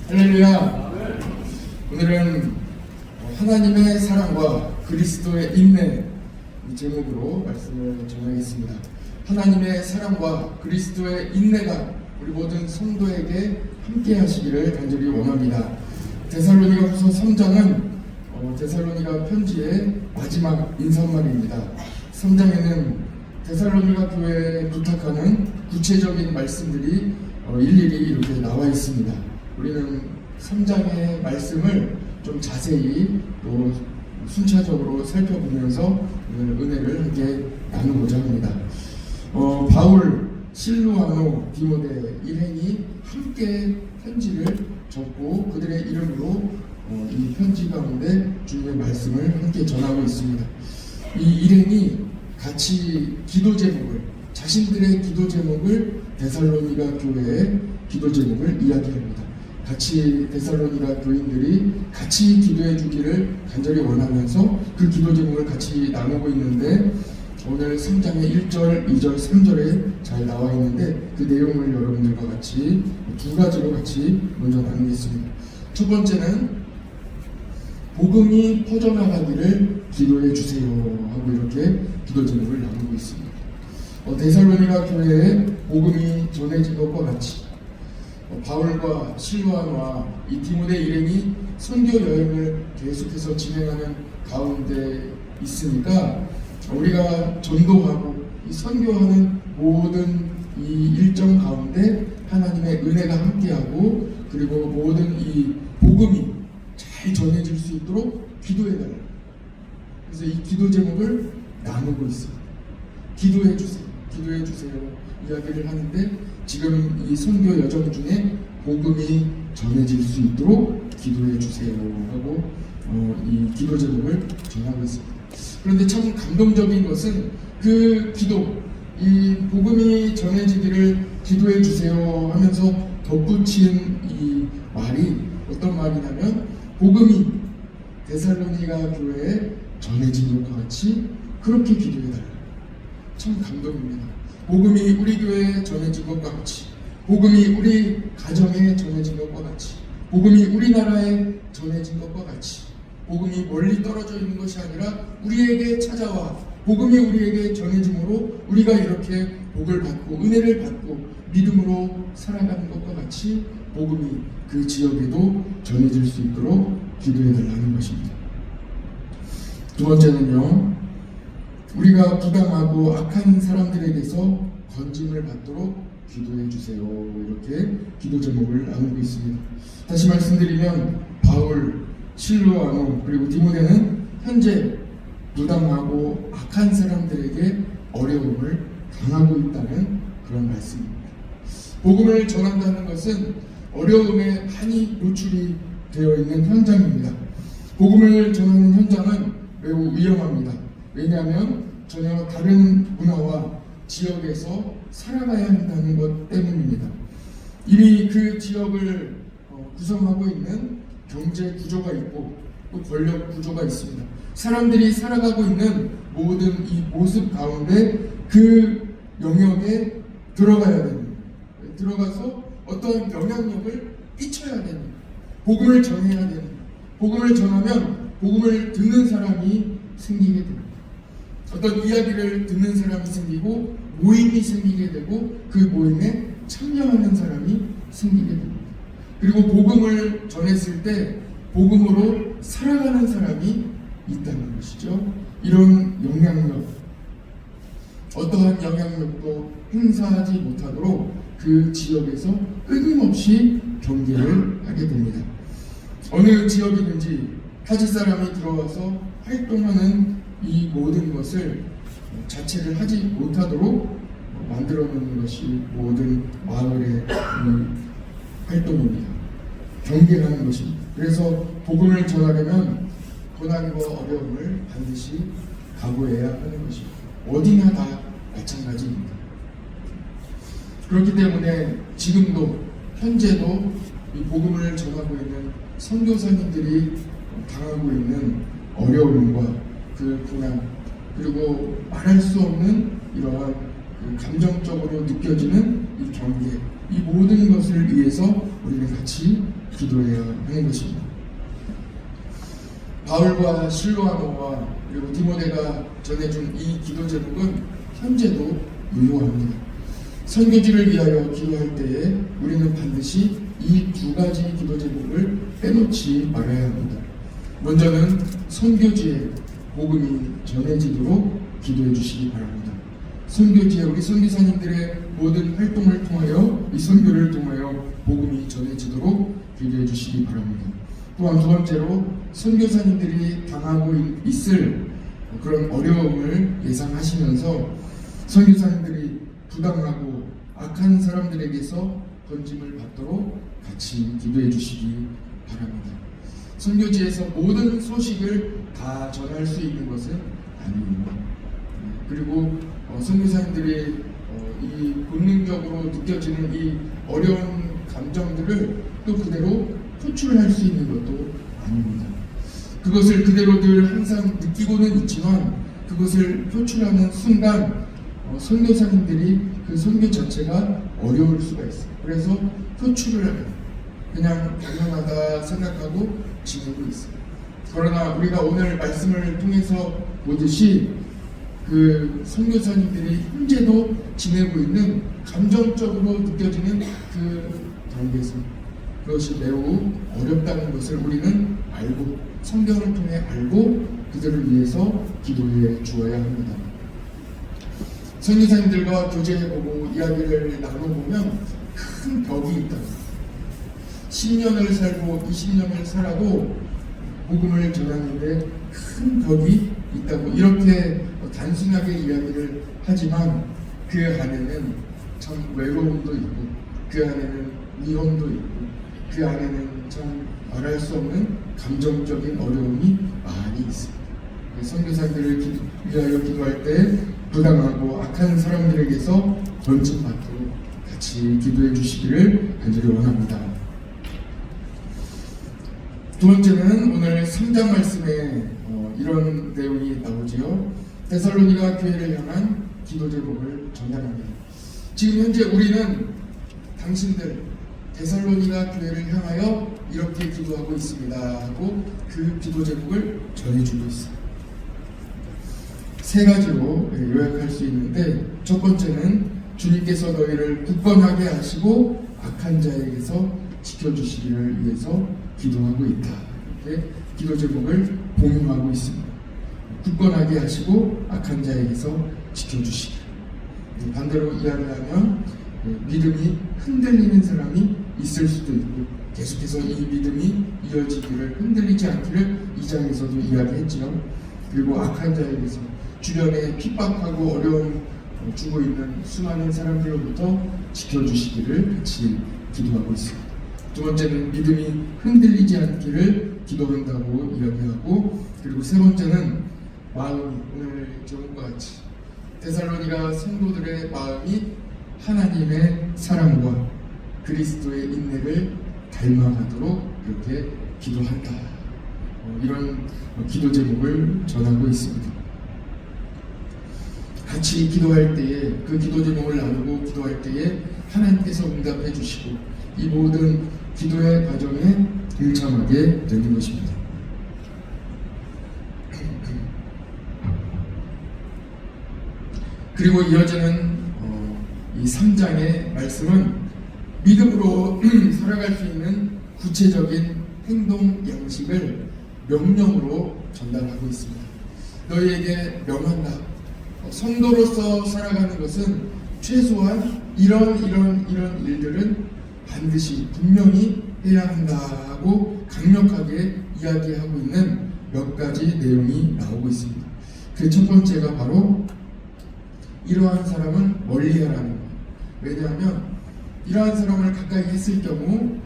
할렐루야. 오늘은 하나님의 사랑과 그리스도의 인내 이 제목으로 말씀을 전하겠습니다. 하나님의 사랑과 그리스도의 인내가 우리 모든 성도에게 함께 하시기를 간절히 원합니다. 데살로니가후서 3장은 데살로니가 편지의 마지막 인사말입니다. 3장에는 데살로니가 교회에 부탁하는 구체적인 말씀들이 일일이 이렇게 나와 있습니다. 우리는 3장의 말씀을 좀 자세히 또 순차적으로 살펴보면서 오늘 은혜를 함께 나누고자 합니다. 바울, 실루아노, 디모데 일행이 함께 편지를 적고 그들의 이름으로 이 편지 가운데 주님의 말씀을 함께 전하고 있습니다. 이 일행이 같이 기도 제목을, 자신들의 기도 제목을 데살로니가 교회의 기도 제목을 이야기합니다. 같이 데살로니가 교인들이 같이 기도해 주기를 간절히 원하면서 그 기도 제목을 같이 나누고 있는데 오늘 3장의 1절, 2절, 3절에 잘 나와 있는데 그 내용을 여러분들과 같이 두 가지로 같이 먼저 나누겠습니다. 첫 번째는 복음이 퍼져나가기를 기도해 주세요 하고 이렇게 기도 제목을 나누고 있습니다. 데살로니가 교회에 복음이 전해진 것과 같이 바울과 실루아노와 이 디모데 일행이 선교 여행을 계속해서 진행하는 가운데 있으니까 우리가 전도하고 이 선교하는 모든 이 일정 가운데 하나님의 은혜가 함께하고 그리고 모든 이 복음이 잘 전해질 수 있도록 기도해달라. 그래서 이 기도 제목을 나누고 있습니다. 기도해 주세요. 기도해 주세요. 이야기를 하는데 지금 이 선교 여정 중에 복음이 전해질 수 있도록 기도해 주세요 하고 이 기도 제목을 전하고 있습니다. 그런데 참 감동적인 것은 그 기도, 이 복음이 전해지기를 기도해 주세요 하면서 덧붙인 이 말이 어떤 말이냐면 복음이 데살로니가 교회에 전해진 것과 같이 그렇게 기도해달라. 참 감동입니다. 복음이 우리 교회에 전해진 것과 같이, 복음이 우리 가정에 전해진 것과 같이, 복음이 우리나라에 전해진 것과 같이, 복음이 멀리 떨어져 있는 것이 아니라 우리에게 찾아와 복음이 우리에게 전해짐으로 우리가 이렇게 복을 받고 은혜를 받고 믿음으로 살아가는 것과 같이 복음이 그 지역에도 전해질 수 있도록 기도해달라는 것입니다. 두 번째는요, 우리가 부당하고 악한 사람들에게서 건짐을 받도록 기도해 주세요. 이렇게 기도 제목을 나누고 있습니다. 다시 말씀드리면 바울, 실루아노 그리고 디모데는 현재 부당하고 악한 사람들에게 어려움을 당하고 있다는 그런 말씀입니다. 복음을 전한다는 것은 어려움에 많이 노출이 되어 있는 현장입니다. 복음을 전하는 현장은 매우 위험합니다. 왜냐하면 전혀 다른 문화와 지역에서 살아가야 한다는 것 때문입니다. 이미 그 지역을 구성하고 있는 경제 구조가 있고 또 권력 구조가 있습니다. 사람들이 살아가고 있는 모든 이 모습 가운데 그 영역에 들어가야 됩니다. 들어가서 어떤 영향력을 끼쳐야 됩니다. 복음을 전해야 됩니다. 복음을 전하면 복음을 듣는 사람이 생기게 됩니다. 어떤 이야기를 듣는 사람이 생기고 모임이 생기게 되고 그 모임에 참여하는 사람이 생기게 됩니다. 그리고 복음을 전했을 때 복음으로 살아가는 사람이 있다는 것이죠. 이런 영향력, 어떠한 영향력도 행사하지 못하도록 그 지역에서 끊임없이 경계를 하게 됩니다. 어느 지역이든지 타지 사람이 들어와서 활동하는 이 모든 것을 자체를 하지 못하도록 만들어 놓는 것이 모든 마을의 활동입니다. 경계하는 것입니다. 그래서 복음을 전하려면 고난과 어려움을 반드시 각오해야 하는 것입니다. 어디나 다 마찬가지입니다. 그렇기 때문에 지금도 현재도 이 복음을 전하고 있는 선교사님들이 당하고 있는 어려움과 그 고난 그리고 말할 수 없는 이러한 감정적으로 느껴지는 이 경계, 이 모든 것을 위해서 우리는 같이 기도해야 하는 것입니다. 바울과 실로아노와 그리고 디모데가 전해준 이 기도 제목은 현재도 유효합니다. 선교지를 위하여 기도할 때에 우리는 반드시 이 두 가지 기도 제목을 빼놓지 말아야 합니다. 먼저는 선교지에 복음이 전해지도록 기도해 주시기 바랍니다. 선교지에 우리 선교사님들의 모든 활동을 통하여 이 선교를 통하여 복음이 전해지도록 기도해 주시기 바랍니다. 또한 두 번째로 선교사님들이 당하고 있을 그런 어려움을 예상하시면서 선교사님들이 부당하고 악한 사람들에게서 건짐을 받도록 같이 기도해 주시기 바랍니다. 선교지에서 모든 소식을 다 전할 수 있는 것은 아닙니다. 그리고 선교사님들이 이 본능적으로 느껴지는 이 어려운 감정들을 또 그대로 표출할 수 있는 것도 아닙니다. 그것을 그대로 늘 항상 느끼고는 있지만 그것을 표출하는 순간 선교사님들이 그 선교 자체가 어려울 수가 있어요. 그래서 표출을 그냥 당연하다 생각하고 지내고 있어요. 그러나 우리가 오늘 말씀을 통해서 보듯이 그 선교사님들이 현재도 지내고 있는 감정적으로 느껴지는 그 단계에서 그것이 매우 어렵다는 것을 우리는 알고 성경을 통해 알고 그들을 위해서 기도해 주어야 합니다. 선교사님들과 교제해보고 이야기를 나눠보면 큰 벽이 있다. 10년을 살고 20년을 살아도 복음을 전하는데 큰 벽이 있다고 이렇게 단순하게 이야기를 하지만 그 안에는 참 외로움도 있고 그 안에는 위험도 있고 그 안에는 참 말할 수 없는 감정적인 어려움이 많이 있습니다. 선교사들을 위하여 기도할 때 부당하고 악한 사람들에게서 벌침받도록 같이 기도해 주시기를 간절히 원합니다. 두 번째는 오늘 3장 말씀에 이런 내용이 나오지요. 데살로니가 교회를 향한 기도 제목을 전달합니다. 지금 현재 우리는 당신들 데살로니가 교회를 향하여 이렇게 기도하고 있습니다 하고 그 기도 제목을 전해주고 있습니다. 세 가지로 요약할 수 있는데 첫 번째는 주님께서 너희를 굳건하게 하시고 악한 자에게서 지켜주시기를 위해서 기도하고 있다. 이렇게 기도 제목을 공유하고 있습니다. 굳건하게 하시고 악한 자에게서 지켜주시기를. 반대로 이야기하면 믿음이 흔들리는 사람이 있을 수도 있고 계속해서 이 믿음이 이어지기를 흔들리지 않기를 2장에서도 이야기했지요. 그리고 악한 자에게서 주변에 핍박하고 어려움 주고 있는 수많은 사람들로부터 지켜주시기를 같이 기도하고 있습니다. 두 번째는 믿음이 흔들리지 않기를 기도한다고 이야기하고 그리고 세 번째는 마음이 오늘 제목과 같이 데살로니가 성도들의 마음이 하나님의 사랑과 그리스도의 인내를 닮아가도록 이렇게 기도한다. 이런 기도 제목을 전하고 있습니다. 같이 기도할 때에 그 기도 제목을 나누고 기도할 때에 하나님께서 응답해 주시고 이 모든 기도의 과정에 동참하게 되는 것입니다. 그리고 이어지는 이 3장의 말씀은 믿음으로 살아갈 수 있는 구체적인 행동 양식을 명령으로 전달하고 있습니다. 너희에게 명한다. 성도로서 살아가는 것은 최소한 이런 일들은 반드시 분명히 해야 한다고 강력하게 이야기하고 있는 몇 가지 내용이 나오고 있습니다. 그 첫 번째가 바로 이러한 사람은 멀리하라는 것. 왜냐하면 이러한 사람을 가까이 했을 경우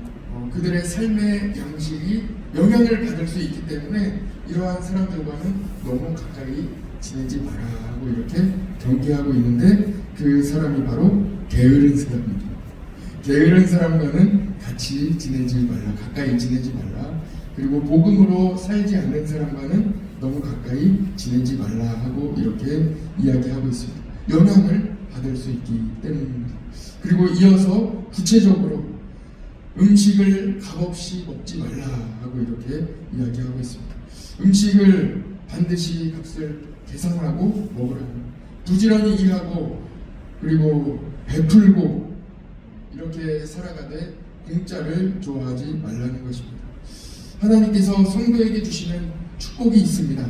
그들의 삶의 양식이 영향을 받을 수 있기 때문에 이러한 사람들과는 너무 가까이 지내지 마라 하고 이렇게 경계하고 있는데 그 사람이 바로 게으른 사람입니다. 게으른 사람과는 같이 지내지 말라, 가까이 지내지 말라. 그리고 복음으로 살지 않는 사람과는 너무 가까이 지내지 말라 하고 이렇게 이야기하고 있습니다. 영향을 받을 수 있기 때문입니다. 그리고 이어서 구체적으로 음식을 값없이 먹지 말라 하고 이렇게 이야기하고 있습니다. 음식을 반드시 값을 계산하고 먹으라. 부지런히 일하고 그리고 베풀고 이렇게 살아가되 공짜를 좋아하지 말라는 것입니다. 하나님께서 성도에게 주시는 축복이 있습니다.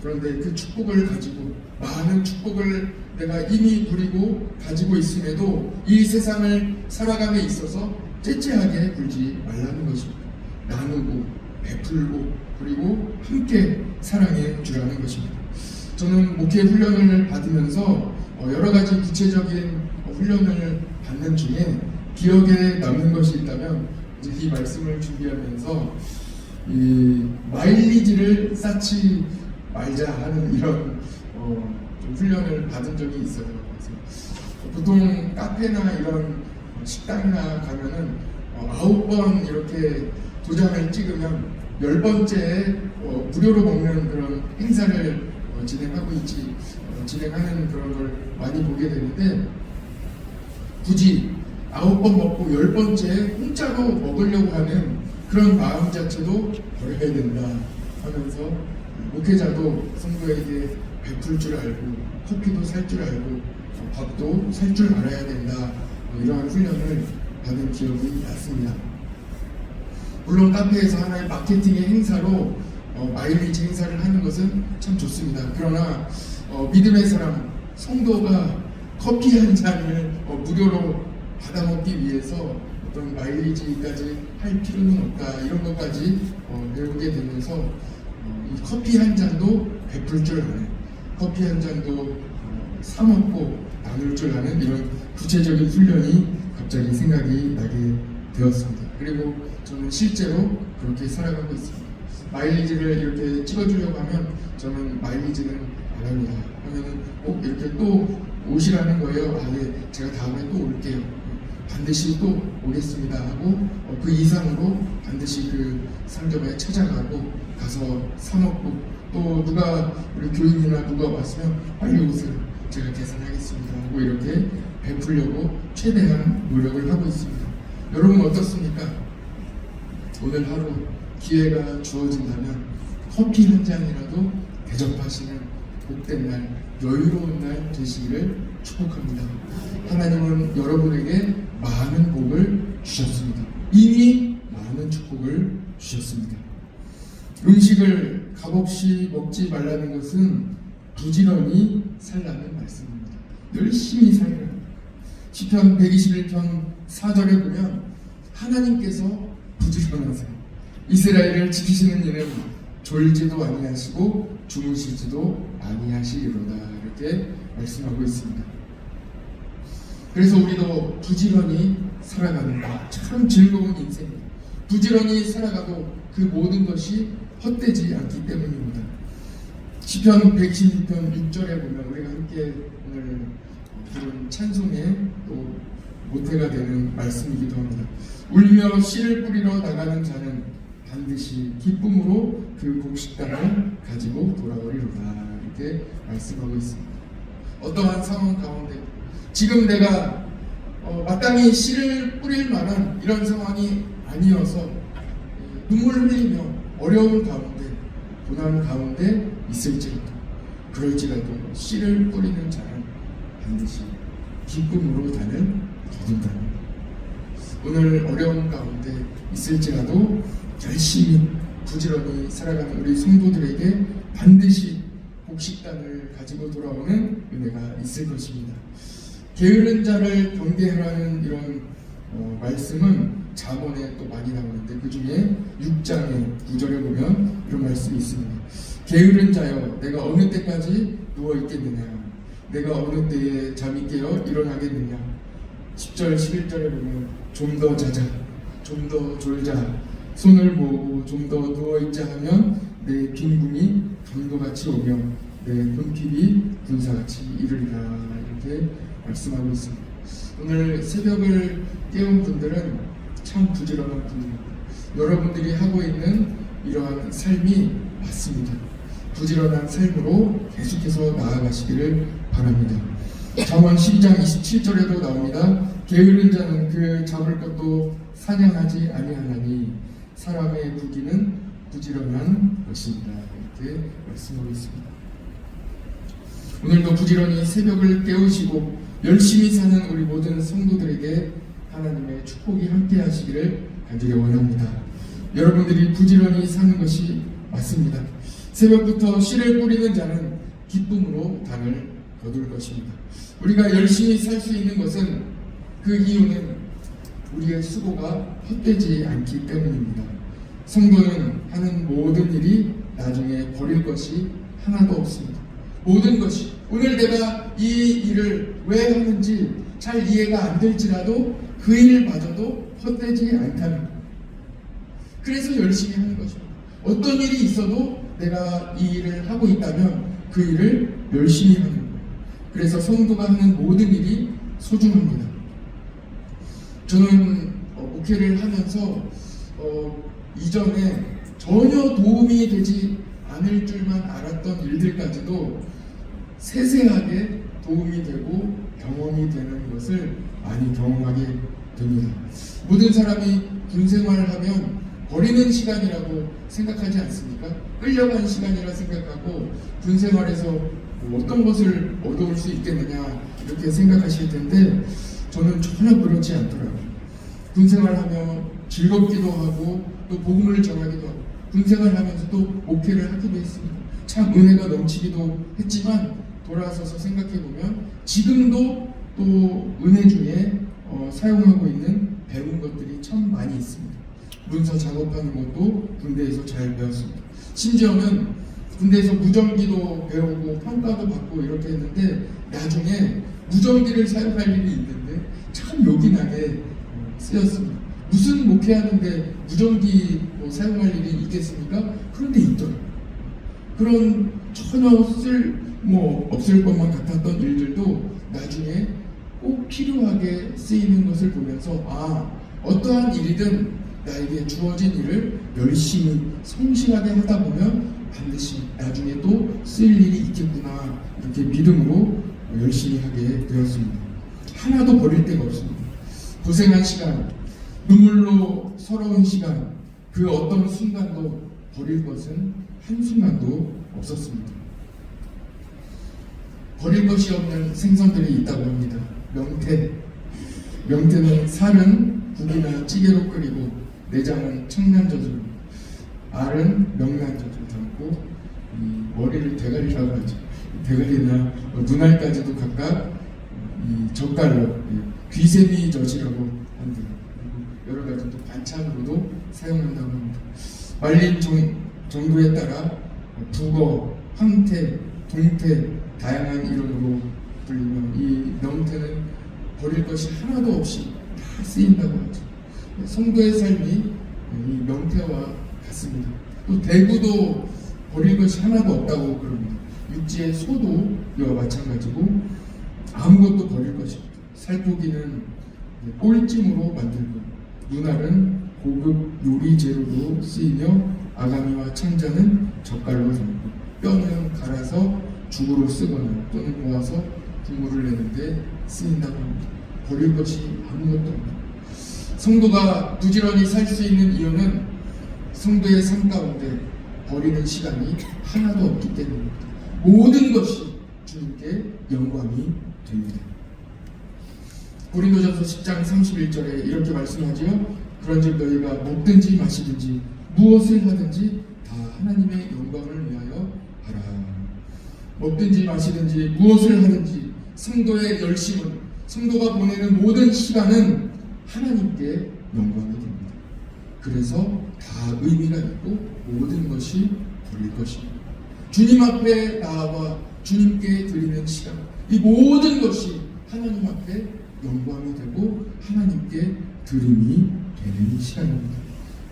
그런데 그 축복을 가지고 많은 축복을 내가 이미 누리고 가지고 있음에도 이 세상을 살아감에 있어서 째째하게 굴지 말라는 것입니다. 나누고 베풀고 그리고 함께 사랑해 주라는 것입니다. 저는 목회 훈련을 받으면서 여러 가지 구체적인 훈련을 받는 중에 기억에 남는 것이 있다면 이제 이 말씀을 준비하면서 이 마일리지를 쌓지 말자 하는 이런 좀 훈련을 받은 적이 있어요. 그래서 보통 카페나 이런 식당이나 가면은 9번 이렇게 도장을 찍으면 10번째에 무료로 먹는 그런 행사를 진행하는 그런 걸 많이 보게 되는데 굳이 9번 먹고 10번째에 공짜로 먹으려고 하는 그런 마음 자체도 버려야 된다 하면서 목회자도 성도에게 베풀 줄 알고 커피도 살 줄 알고 밥도 살 줄 알아야 된다 이러한 훈련을 받은 기억이 났습니다. 물론 카페에서 하나의 마케팅의 행사로 마일리지 행사를 하는 것은 참 좋습니다. 그러나 믿음의 사람, 성도가 커피 한 잔을 무료로 받아먹기 위해서 어떤 마일리지까지 할 필요는 없다 이런 것까지 배우게 되면서 이 커피 한 잔도 베풀 줄 아는, 커피 한 잔도 사 먹고 나눌 줄 아는 이런 구체적인 훈련이 갑자기 생각이 나게 되었습니다. 그리고 저는 실제로 그렇게 살아가고 있습니다. 마일리지를 이렇게 찍어주려고 하면 저는 마일리지는 안 합니다. 하면은 꼭 이렇게 또 오시라는 거예요. 예, 제가 다음에 또 올게요. 반드시 또 오겠습니다 하고 그 이상으로 반드시 그 상점에 찾아가고 가서 사 먹고 또 누가 우리 교인이나 누가 왔으면 빨리 오세요. 제가 계산하겠습니다 하고 이렇게 베풀려고 최대한 노력을 하고 있습니다. 여러분 어떻습니까? 오늘 하루 기회가 주어진다면 커피 한 잔이라도 대접하시는 복된 날, 여유로운 날 되시기를 축복합니다. 하나님은 여러분에게 많은 복을 주셨습니다. 이미 많은 축복을 주셨습니다. 음식을 값없이 먹지 말라는 것은 부지런히 살라는 말씀입니다. 열심히 살라. 시편 121편 4절에 보면 하나님께서 부지런하세요. 이스라엘을 지키시는 이는 졸지도 아니하시고 주무시지도 아니하시리로다 이렇게 말씀하고 있습니다. 그래서 우리도 부지런히 살아가는 참 즐거운 인생입니다. 부지런히 살아가도 그 모든 것이 헛되지 않기 때문입니다. 시편 116편 6절에 보면 우리가 함께 오늘 부른 찬송의 또 모태가 되는 말씀이기도 합니다. 울며 씨를 뿌리러 나가는 자는 반드시 기쁨으로 그 곡식단을 가지고 돌아오리로다 이렇게 말씀하고 있습니다. 어떠한 상황 가운데 지금 내가 마땅히 씨를 뿌릴 만한 이런 상황이 아니어서 눈물을 흘리며 어려운 가운데 고난 가운데 있을지라도 그럴지라도 씨를 뿌리는 자는 반드시 기쁨으로 단을 거둔다. 오늘 어려운 가운데 있을지라도 열심히 부지런히 살아가는 우리 성도들에게 반드시 곡식단을 가지고 돌아오는 은혜가 있을 것입니다. 게으른 자를 경계하라는 이런 말씀은 잠언에 또 많이 나오는데 그 중에 6장의 9절에 보면 이런 말씀이 있습니다. 게으른 자여 내가 어느 때까지 누워있겠느냐 내가 어느 때에 잠이 깨어 일어나겠느냐 10절 11절에 보면 좀 더 자자 좀 더 졸자 손을 모으고 좀 더 누워있자 하면 내 빈궁이 강도같이 오며 내 손길이 군사같이 이르리라 이렇게 말씀하고 있습니다. 오늘 새벽을 깨운 분들은 참 부지런한 분입니다. 여러분들이 하고 있는 이러한 삶이 맞습니다. 부지런한 삶으로 계속해서 나아가시기를 바랍니다. 잠언 12장 27절에도 나옵니다. 게으른 자는 그 잡을 것도 사냥하지 아니하나니 사람의 부귀는 부지런한 것입니다. 이렇게 말씀하고 있습니다. 오늘도 부지런히 새벽을 깨우시고 열심히 사는 우리 모든 성도들에게 하나님의 축복이 함께 하시기를 간절히 원합니다. 여러분들이 부지런히 사는 것이 맞습니다. 새벽부터 씨를 뿌리는 자는 기쁨으로 단을 거둘 것입니다. 우리가 열심히 살 수 있는 것은 그 이유는 우리의 수고가 헛되지 않기 때문입니다. 성도는 하는 모든 일이 나중에 버릴 것이 하나도 없습니다. 모든 것이 오늘 내가 이 일을 왜 하는지 잘 이해가 안 될지라도 그 일마저도 헛되지 않다는 것. 그래서 열심히 하는 것입니다. 어떤 일이 있어도 내가 이 일을 하고 있다면 그 일을 열심히 하는 거예요. 그래서 성도가 하는 모든 일이 소중합니다. 저는 목회를 하면서 이전에 전혀 도움이 되지 않을 줄만 알았던 일들까지도 세세하게 도움이 되고 경험이 되는 것을 많이 경험하게 됩니다. 모든 사람이 군 생활을 하면 버리는 시간이라고 생각하지 않습니까? 끌려간 시간이라 생각하고 군 생활에서 어떤 것을 얻어올 수 있겠느냐 이렇게 생각하실 텐데 저는 전혀 그렇지 않더라고요. 군 생활하면 즐겁기도 하고 또 복음을 전하기도 하고 군 생활하면서도 목회를 하기도 했습니다. 참 은혜가 넘치기도 했지만 돌아서서 생각해보면 지금도 또 은혜 중에 사용하고 있는 배운 것들이 참 많이 있습니다. 문서 작업하는 것도 군대에서 잘 배웠습니다. 심지어는 군대에서 무전기도 배우고 평가도 받고 이렇게 했는데 나중에 무전기를 사용할 일이 있는데 참 요긴하게 쓰였습니다. 무슨 목회하는데 무전기 사용할 일이 있겠습니까? 그런데 있더라고요. 그런 전혀 없을 것만 같았던 일들도 나중에 꼭 필요하게 쓰이는 것을 보면서 어떠한 일이든 나에게 주어진 일을 열심히 성실하게 하다 보면 반드시 나중에 또 쓰일 일이 있겠구나 이렇게 믿음으로 열심히 하게 되었습니다. 하나도 버릴 데가 없습니다. 고생한 시간, 눈물로 서러운 시간, 그 어떤 순간도 버릴 것은 한순간도 없었습니다. 버릴 것이 없는 생선들이 있다고 합니다. 명태는 살은 국이나 찌개로 끓이고 내장은 청란젓으로, 알은 명란젓을 담고 머리를 대가리라고 하죠. 대가리나 눈알까지도 각각 이 젓갈로 귀세미젓이라고 합니다. 여러 가지 또 반찬으로도 사용한다고 합니다. 말린 정도에 따라 북어, 황태, 동태 다양한 이름으로 불리며 이 명태는 버릴 것이 하나도 없이 다 쓰인다고 하죠. 성도의 삶이 이 명태와 같습니다. 또 대구도 버릴 것이 하나도 없다고 그럽니다. 육지의 소도 이와 마찬가지고 아무것도 버릴 것이 없다. 살코기는 꼴찜으로 만들고 눈알은 고급 요리 재료로 쓰이며 아가미와 창자는 젓갈로 담고 뼈는 갈아서 죽으로 쓰거나 또는 모아서 국물을 내는데 쓰인다고 합니다. 버릴 것이 아무것도 없다. 성도가 부지런히 살 수 있는 이유는 성도의 삶 가운데 버리는 시간이 하나도 없기 때문입니다. 모든 것이 주님께 영광이 됩니다. 고린도전서 10장 31절에 이렇게 말씀하지요. 그런즉 너희가 먹든지 마시든지 무엇을 하든지 다 하나님의 영광을 위하여 하라. 먹든지 마시든지 무엇을 하든지 성도의 열심은, 성도가 보내는 모든 시간은 하나님께 영광이 됩니다. 그래서 다 의미가 있고 모든 것이 버릴 것입니다. 주님 앞에 나와 주님께 드리는 시간, 이 모든 것이 하나님 앞에 영광이 되고 하나님께 드림이 되는 시간입니다.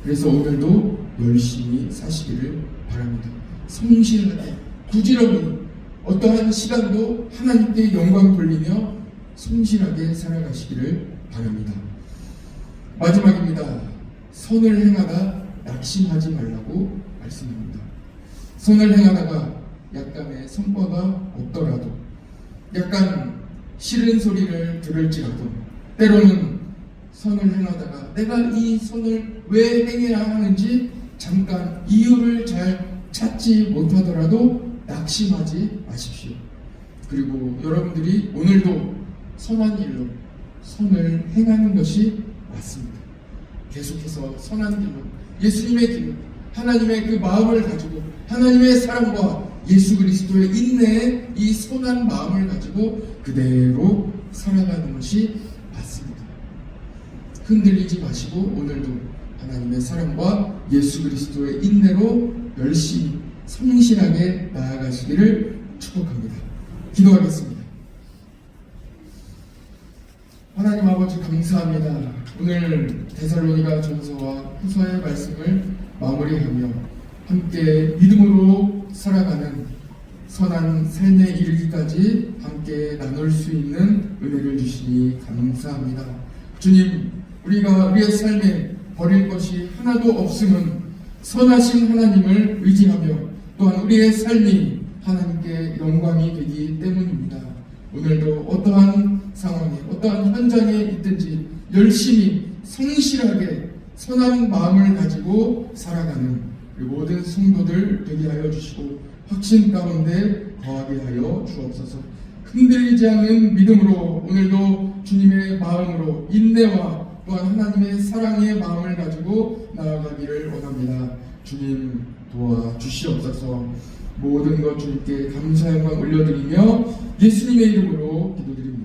그래서 오늘도 열심히 사시기를 바랍니다. 성실하게 부지런히 어떠한 시간도 하나님께 영광 돌리며 성실하게 살아가시기를 바랍니다. 마지막입니다. 선을 행하다 낙심하지 말라고 말씀합니다. 선을 행하다가 약간의 성과가 없더라도, 약간 싫은 소리를 들을지라도, 때로는 선을 행하다가 내가 이 선을 왜 행해야 하는지 잠깐 이유를 잘 찾지 못하더라도 낙심하지 마십시오. 그리고 여러분들이 오늘도 선한 일로 선을 행하는 것이 맞습니다. 계속해서 선한 길로, 예수님의 길로, 하나님의 그 마음을 가지고 하나님의 사랑과 예수 그리스도의 인내의 이 선한 마음을 가지고 그대로 살아가는 것이 맞습니다. 흔들리지 마시고 오늘도 하나님의 사랑과 예수 그리스도의 인내로 열심히 성실하게 나아가시기를 축복합니다. 기도하겠습니다. 하나님 아버지 감사합니다. 오늘 데살로니가 전서와 후서의 말씀을 마무리하며 함께 믿음으로 살아가는 선한 삶에 이르기까지 함께 나눌 수 있는 은혜를 주시니 감사합니다. 주님, 우리가 우리의 삶에 버릴 것이 하나도 없음은 선하신 하나님을 의지하며 또한 우리의 삶이 하나님께 영광이 되기 때문입니다. 오늘도 어떠한 상황에 어떠한 현장에 있든지 열심히 성실하게 선한 마음을 가지고 살아가는 그 모든 성도들 되게 하여 주시고 확신 가운데 거하게 하여 주옵소서. 흔들리지 않는 믿음으로 오늘도 주님의 마음으로 인내와 또한 하나님의 사랑의 마음을 가지고 나아가기를 원합니다. 주님 도와주시옵소서. 모든 것 주님께 감사 영광 올려드리며 예수님의 이름으로 기도드립니다.